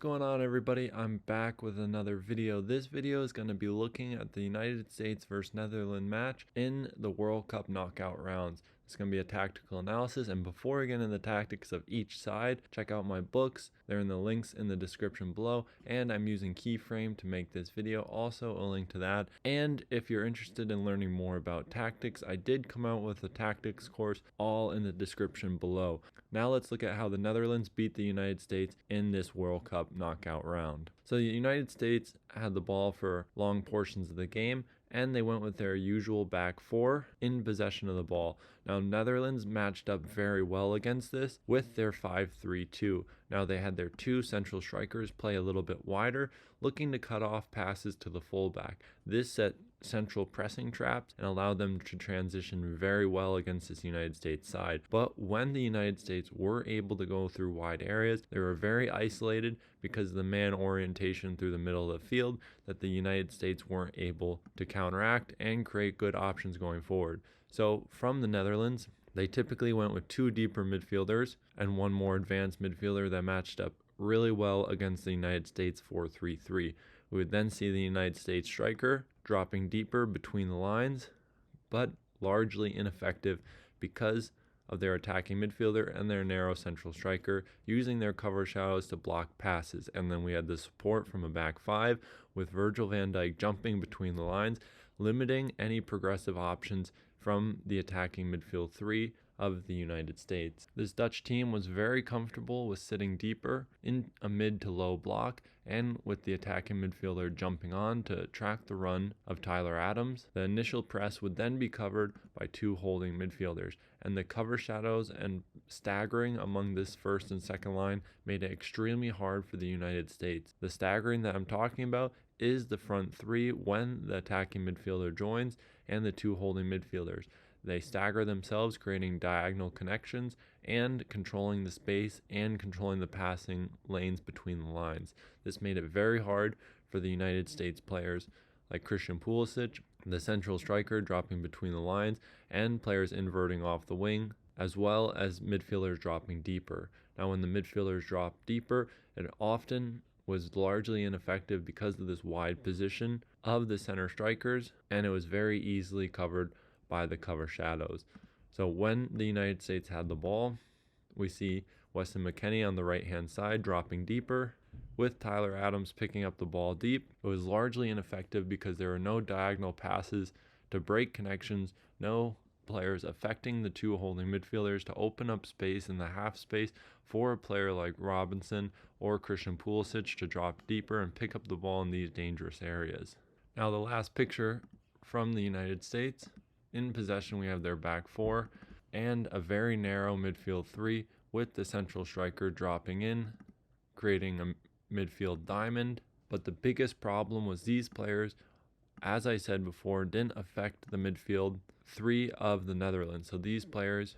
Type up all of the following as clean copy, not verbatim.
going on, everybody? I'm back with another video. This video is going to be looking at the United States versus Netherlands match in the World Cup knockout rounds. It's going to be a tactical analysis, and before I get into the tactics of each side, check out my books. They're in the links in the description below, and I'm using Keyframe to make this video, also a link to that. And if you're interested in learning more about tactics, I did come out with a tactics course, all in the description below. Now let's look at how the Netherlands beat the United States in this World Cup knockout round. So the United States had the ball for long portions of the game, and they went with their usual back four in possession of the ball. Now Netherlands matched up very well against this with their 5-3-2. Now they had their two central strikers play a little bit wider, looking to cut off passes to the fullback. This set central pressing traps and allowed them to transition very well against this United States side. But when the United States were able to go through wide areas, they were very isolated because of the man orientation through the middle of the field that the United States weren't able to counteract and create good options going forward. So from the Netherlands, they typically went with two deeper midfielders and one more advanced midfielder that matched up really well against the United States 4-3-3. We would then see the United States striker dropping deeper between the lines, but largely ineffective because of their attacking midfielder and their narrow central striker using their cover shadows to block passes. And then we had the support from a back five with Virgil van Dijk jumping between the lines, limiting any progressive options from the attacking midfield three of the United States. This Dutch team was very comfortable with sitting deeper in a mid to low block and with the attacking midfielder jumping on to track the run of Tyler Adams. The initial press would then be covered by two holding midfielders, and the cover shadows and staggering among this first and second line made it extremely hard for the United States. The staggering that I'm talking about is the front three when the attacking midfielder joins and the two holding midfielders. They stagger themselves, creating diagonal connections and controlling the space and controlling the passing lanes between the lines. This made it very hard for the United States players like Christian Pulisic, the central striker, dropping between the lines, and players inverting off the wing, as well as midfielders dropping deeper. Now, when the midfielders drop deeper, it often was largely ineffective because of this wide position of the center strikers, and it was very easily covered by the cover shadows. So when the United States had the ball, we see Weston McKennie on the right hand side dropping deeper with Tyler Adams picking up the ball deep. It was largely ineffective because there were no diagonal passes to break connections, no players affecting the two holding midfielders to open up space in the half space for a player like Robinson or Christian Pulisic to drop deeper and pick up the ball in these dangerous areas. Now the last picture from the United States. In possession, we have their back four and a very narrow midfield three with the central striker dropping in, creating a midfield diamond. But the biggest problem was these players, as I said before, didn't affect the midfield three of the Netherlands. So these players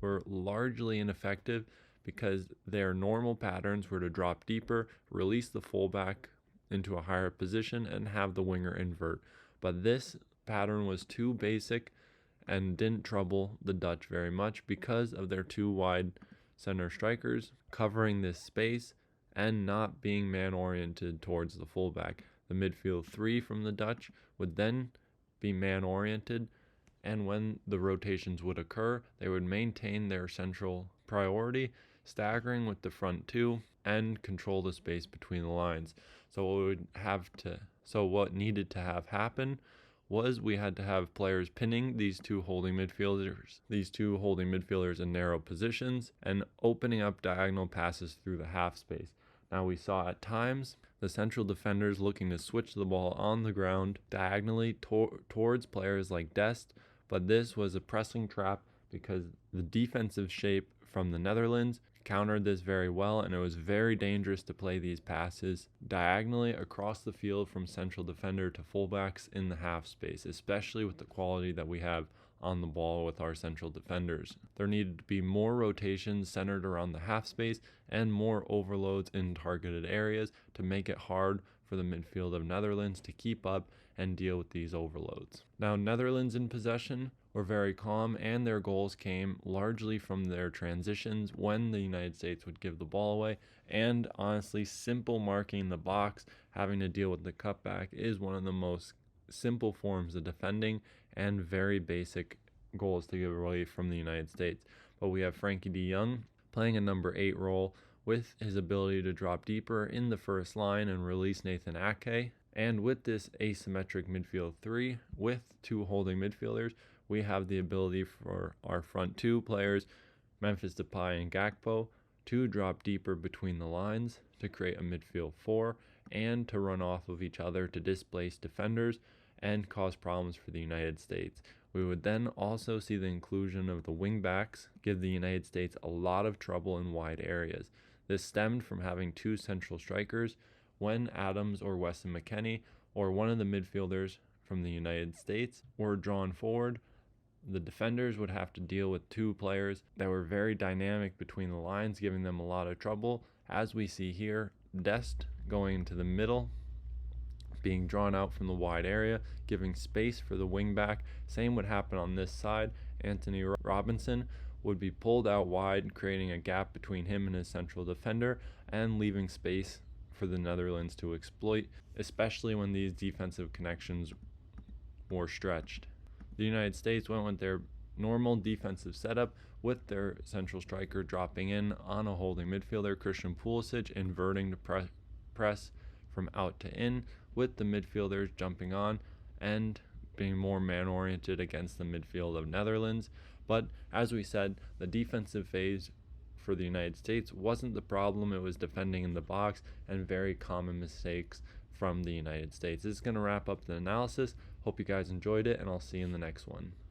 were largely ineffective because their normal patterns were to drop deeper, release the fullback into a higher position, and have the winger invert. But this pattern was too basic and didn't trouble the Dutch very much because of their two wide center strikers covering this space and not being man oriented towards the fullback. The midfield three from the Dutch would then be man oriented, and when the rotations would occur, they would maintain their central priority, staggering with the front two and control the space between the lines. So what needed to have happen was we had to have players pinning these two holding midfielders in narrow positions and opening up diagonal passes through the half space. Now we saw at times the central defenders looking to switch the ball on the ground diagonally towards players like Dest, but this was a pressing trap because the defensive shape from the Netherlands countered this very well, and it was very dangerous to play these passes diagonally across the field from central defender to fullbacks in the half space, especially with the quality that we have on the ball with our central defenders. There needed to be more rotations centered around the half space and more overloads in targeted areas to make it hard for the midfield of Netherlands to keep up and deal with these overloads. Now, Netherlands in possession were very calm, and their goals came largely from their transitions when the United States would give the ball away. And honestly, simple marking the box, having to deal with the cutback, is one of the most simple forms of defending and very basic goals to give away from the United States. But we have Frankie de Jong playing a number 8 role with his ability to drop deeper in the first line and release Nathan Ake. And with this asymmetric midfield 3 with 2 holding midfielders, we have the ability for our front 2 players, Memphis Depay and Gakpo, to drop deeper between the lines to create a midfield 4 and to run off of each other to displace defenders and cause problems for the United States. We would then also see the inclusion of the wingbacks give the United States a lot of trouble in wide areas. This stemmed from having 2 central strikers when Adams or Weston McKennie or one of the midfielders from the United States were drawn forward. The defenders would have to deal with 2 players that were very dynamic between the lines, giving them a lot of trouble. As we see here, Dest going into the middle, being drawn out from the wide area, giving space for the wingback. Same would happen on this side. Anthony Robinson would be pulled out wide, creating a gap between him and his central defender and leaving space for the Netherlands to exploit, especially when these defensive connections were stretched. The United States went with their normal defensive setup with their central striker dropping in on a holding midfielder, Christian Pulisic, inverting the press from out to in, with the midfielders jumping on and being more man-oriented against the midfield of Netherlands. But as we said, the defensive phase for the United States wasn't the problem. It was defending in the box and very common mistakes from the United States. This is going to wrap up the analysis. Hope you guys enjoyed it, and I'll see you in the next one.